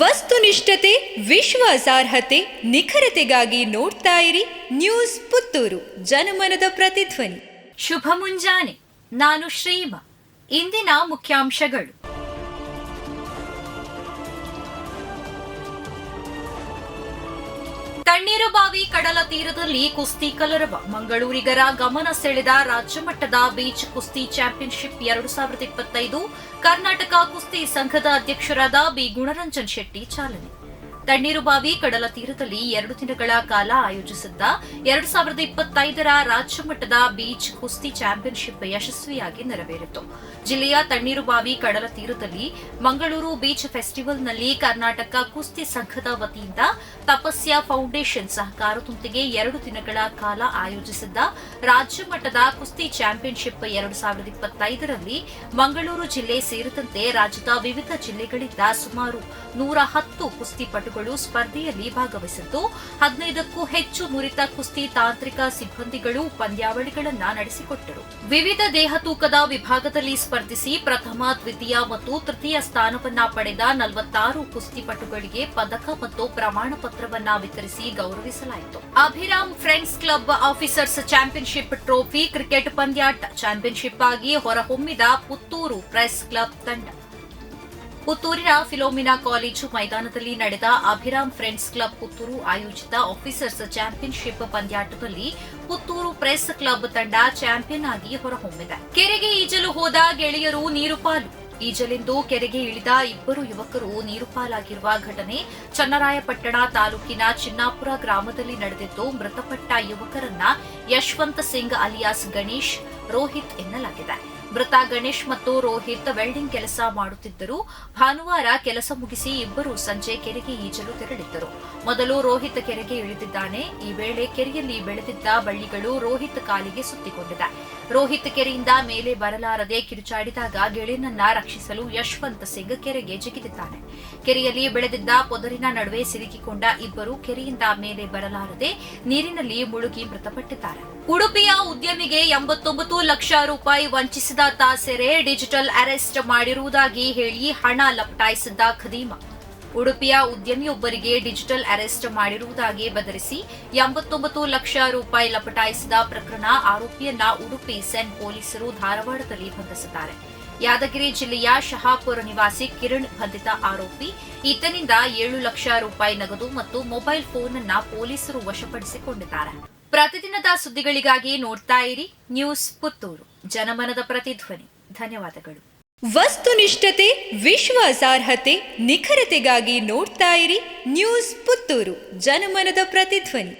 ವಸ್ತುನಿಷ್ಠತೆ, ವಿಶ್ವಾಸಾರ್ಹತೆ, ನಿಖರತೆಗಾಗಿ ನೋಡ್ತಾ ಇರಿ ನ್ಯೂಸ್ ಪುತ್ತೂರು, ಜನಮನದ ಪ್ರತಿಧ್ವನಿ. ಶುಭ ಮುಂಜಾನೆ. ನಾನು ಶ್ರೀಮಾ. ಇಂದಿನ ಮುಖ್ಯಾಂಶಗಳು. ತಣ್ಣೀರುಬಾವಿ ಕಡಲ ತೀರದಲ್ಲಿ ಕುಸ್ತಿ ಕಲರವ. ಮಂಗಳೂರಿಗರ ಗಮನ ಸೆಳೆದ ರಾಜ್ಯಮಟ್ಟದ ಬೀಚ್ ಕುಸ್ತಿ ಚಾಂಪಿಯನ್ಶಿಪ್ 2025 ಕರ್ನಾಟಕ ಕುಸ್ತಿ ಸಂಘದ ಅಧ್ಯಕ್ಷರಾದ ಬಿ ಗುಣರಂಜನ್ ಶೆಟ್ಟಿ ಚಾಲನೆ. ತಣ್ಣೀರುಬಾವಿ ಕಡಲ ತೀರದಲ್ಲಿ 2 ದಿನಗಳ ಕಾಲ ಆಯೋಜಿಸಿದ್ದ 2025ರ ರಾಜ್ಯಮಟ್ಟದ ಬೀಚ್ ಕುಸ್ತಿ ಚಾಂಪಿಯನ್ಶಿಪ್ ಯಶಸ್ವಿಯಾಗಿ ನೆರವೇರಿತು. ಜಿಲ್ಲೆಯ ತಣ್ಣೀರುಬಾವಿ ಕಡಲ ತೀರದಲ್ಲಿ ಮಂಗಳೂರು ಬೀಚ್ ಫೆಸ್ಟಿವಲ್ನಲ್ಲಿ ಕರ್ನಾಟಕ ಕುಸ್ತಿ ಸಂಘದ ವತಿಯಿಂದ ತಪಸ್ಯ ಫೌಂಡೇಶನ್ ಸಹಕಾರದೊಂದಿಗೆ 2 ದಿನಗಳ ಕಾಲ ಆಯೋಜಿಸಿದ್ದ ರಾಜ್ಯಮಟ್ಟದ ಕುಸ್ತಿ ಚಾಂಪಿಯನ್ಶಿಪ್ 2025ರಲ್ಲಿ ಮಂಗಳೂರು ಜಿಲ್ಲೆ ಸೇರಿದಂತೆ ರಾಜ್ಯದ ವಿವಿಧ ಜಿಲ್ಲೆಗಳಿಂದ ಸುಮಾರು 110 ಕುಸ್ತಿಪಟುಗಳು ಸ್ಪರ್ಧೆಯಲ್ಲಿ ಭಾಗವಹಿಸಿದ್ದು 15ಕ್ಕೂ ಹೆಚ್ಚು ನುರಿತ ಕುಸ್ತಿ ತಾಂತ್ರಿಕ ಸಿಬ್ಬಂದಿಗಳು ಪಂದ್ಯಾವಳಿಗಳನ್ನು ನಡೆಸಿಕೊಟ್ಟರು. ವಿವಿಧ ದೇಹ ತೂಕದ ವಿಭಾಗದಲ್ಲಿ ಸ್ಪರ್ಧಿಸಿ ಪ್ರಥಮ, ದ್ವಿತೀಯ ಮತ್ತು ತೃತೀಯ ಸ್ಥಾನವನ್ನ ಪಡೆದ 46 ಕುಸ್ತಿಪಟುಗಳಿಗೆ ಪದಕ ಮತ್ತು ಪ್ರಮಾಣ ಪತ್ರವನ್ನ ವಿತರಿಸಿ ಗೌರವಿಸಲಾಯಿತು. Abhiram friends club officers championship trophy cricket ಪಂದ್ಯಾಟ ಚಾಂಪಿಯನ್ಶಿಪ್ ಆಗಿ ಹೊರಹೊಮ್ಮಿದ ಪುತ್ತೂರು ಪ್ರೆಸ್ ಕ್ಲಬ್ ತಂಡ. ಪುತ್ತೂರಿನ ಫಿಲೋಮಿನಾ ಕಾಲೇಜು ಮೈದಾನದಲ್ಲಿ ನಡೆದ ಅಭಿರಾಮ್ ಫ್ರೆಂಡ್ಸ್ ಕ್ಲಬ್ ಪುತ್ತೂರು ಆಯೋಜಿತ ಆಫೀಸರ್ಸ್ ಚಾಂಪಿಯನ್ಶಿಪ್ ಪಂದ್ಯಾಟದಲ್ಲಿ ಪುತ್ತೂರು ಪ್ರೆಸ್ ಕ್ಲಬ್ ತಂಡ ಚಾಂಪಿಯನ್ ಆಗಿ ಹೊರಹೊಮ್ಮಿದೆ. ಕೆರೆಗೆ ಈಜಲು ಹೋದ ಗೆಳೆಯರು ನೀರುಪಾಲು. ಈಜಲೆಂದು ಕೆರೆಗೆ ಇಳಿದ 2 ಯುವಕರು ನೀರುಪಾಲಾಗಿರುವ ಘಟನೆ ಚನ್ನರಾಯಪಟ್ಟಣ ತಾಲೂಕಿನ ಚಿನ್ನಾಪುರ ಗ್ರಾಮದಲ್ಲಿ ನಡೆದಿದ್ದು, ಮೃತಪಟ್ಟ ಯುವಕರನ್ನ ಯಶವಂತ್ ಸಿಂಗ್ ಅಲಿಯಾಸ್ ಗಣೇಶ್, ರೋಹಿತ್ ಎನ್ನಲಾಗಿದೆ. ಮೃತ ಗಣೇಶ್ ಮತ್ತು ರೋಹಿತ್ ವೆಲ್ಡಿಂಗ್ ಕೆಲಸ ಮಾಡುತ್ತಿದ್ದರು. ಭಾನುವಾರ ಕೆಲಸ ಮುಗಿಸಿ ಇಬ್ಬರು ಸಂಜೆ ಕೆರೆಗೆ ಈಜಲು ತೆರಳಿದ್ದರು. ಮೊದಲು ರೋಹಿತ್ ಕೆರೆಗೆ ಇಳಿದಿದ್ದಾನೆ. ಈ ವೇಳೆ ಕೆರೆಯಲ್ಲಿ ಬೆಳೆದಿದ್ದ ಬಳ್ಳಿಗಳು ರೋಹಿತ್ ಕಾಲಿಗೆ ಸುತ್ತಿಕೊಂಡಿದೆ. ರೋಹಿತ್ ಕೆರೆಯಿಂದ ಮೇಲೆ ಬರಲಾರದೆ ಕಿರುಚಾಡಿದಾಗ ಗೆಳೆಯನನ್ನ ರಕ್ಷಿಸಲು ಯಶವಂತ್ ಸಿಂಗ್ ಕೆರೆಗೆ ಜಿಗಿದಿದ್ದಾನೆ. ಕೆರೆಯಲ್ಲಿ ಬೆಳೆದಿದ್ದ ಪೊದರಿನ ನಡುವೆ ಸಿಲುಕಿಕೊಂಡ ಇಬ್ಬರು ಕೆರೆಯಿಂದ ಮೇಲೆ ಬರಲಾರದೆ ನೀರಿನಲ್ಲಿ ಮುಳುಗಿ ಮೃತಪಟ್ಟಿದ್ದಾರೆ. ಉಡುಪಿಯ ಉದ್ಯಮಿಗೆ 89 ಲಕ್ಷ ರೂಪಾಯಿ ವಂಚಿಸಿದಾತ ಸೆರೆ, ಡಿಜಿಟಲ್ ಅರೆಸ್ಟ್ ಮಾಡಿರುವುದಾಗಿ ಹೇಳಿ ಹಣ ಲಪಟಾಯಿಸಿದ್ದ ಖದೀಮ. ಉಡುಪಿಯ ಉದ್ಯಮಿಯೊಬ್ಬರಿಗೆ ಡಿಜಿಟಲ್ ಅರೆಸ್ಟ್ ಮಾಡಿರುವುದಾಗಿ ಬೆದರಿಸಿ 89 ಲಕ್ಷ ರೂಪಾಯಿ ಲಪಟಾಯಿಸಿದ ಪ್ರಕರಣ ಆರೋಪಿಯನ್ನ ಉಡುಪಿ ಸೆನ್ ಪೊಲೀಸರು ಧಾರವಾಡದಲ್ಲಿ ಬಂಧಿಸಿದ್ದಾರೆ. ಯಾದಗಿರಿ ಜಿಲ್ಲೆಯ ಶಹಾಪುರ ನಿವಾಸಿ ಕಿರಣ್ ಬಂಧಿತ ಆರೋಪಿ. ಈತನಿಂದ 7 ಲಕ್ಷ ರೂಪಾಯಿ ನಗದು ಮತ್ತು ಮೊಬೈಲ್ ಫೋನ್ ಅನ್ನ ಪೊಲೀಸರು ವಶಪಡಿಸಿಕೊಂಡಿದ್ದಾರೆ. ಪ್ರತಿದಿನದ ಸುದ್ದಿಗಳಿಗಾಗಿ ನೋಡ್ತಾ ಇರಿ ನ್ಯೂಸ್ ಪುತ್ತೂರು, ಜನಮನದ ಪ್ರತಿಧ್ವನಿ. ಧನ್ಯವಾದಗಳು. ವಸ್ತುನಿಷ್ಠತೆ, ವಿಶ್ವಾಸಾರ್ಹತೆ, ನಿಖರತೆಗಾಗಿ ನೋಡ್ತಾ ಇರಿ ನ್ಯೂಸ್ ಪುತ್ತೂರು, ಜನಮನದ ಪ್ರತಿಧ್ವನಿ.